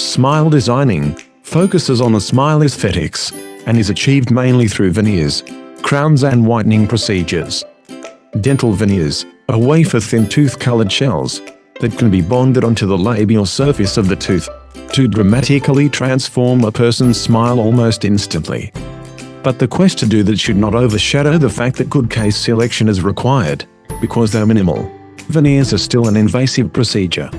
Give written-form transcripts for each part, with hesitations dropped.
Smile designing focuses on the smile aesthetics and is achieved mainly through veneers, crowns and whitening procedures. Dental veneers are wafer-thin tooth-colored shells that can be bonded onto the labial surface of the tooth to dramatically transform a person's smile almost instantly. But the quest to do that should not overshadow the fact that good case selection is required, because though minimal, veneers are still an invasive procedure.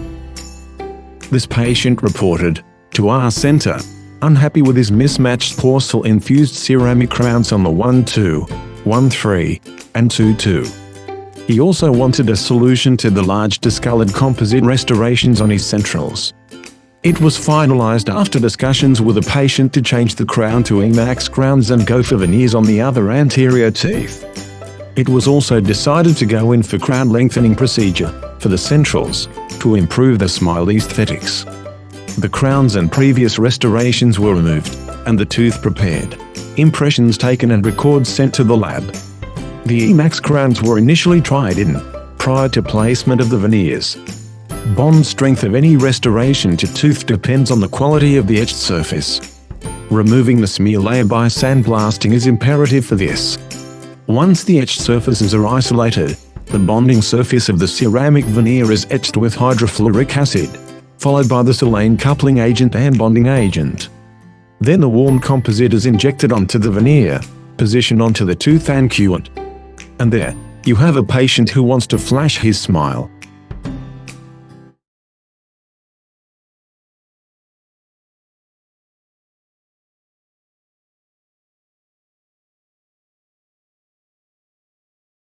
This patient reported to our center, unhappy with his mismatched porcelain-infused ceramic crowns on the 1-2, 1-3, and 2-2. He also wanted a solution to the large discolored composite restorations on his centrals. It was finalized after discussions with the patient to change the crown to IMAX crowns and go for veneers on the other anterior teeth. It was also decided to go in for crown lengthening procedure for the centrals to improve the smile aesthetics. The crowns and previous restorations were removed, and the tooth prepared, impressions taken and records sent to the lab. The IMAX crowns were initially tried in, prior to placement of the veneers. Bond strength of any restoration to tooth depends on the quality of the etched surface. Removing the smear layer by sandblasting is imperative for this. Once the etched surfaces are isolated, the bonding surface of the ceramic veneer is etched with hydrofluoric acid, followed by the silane coupling agent and bonding agent. Then the warm composite is injected onto the veneer, positioned onto the tooth and cured. And there, you have a patient who wants to flash his smile.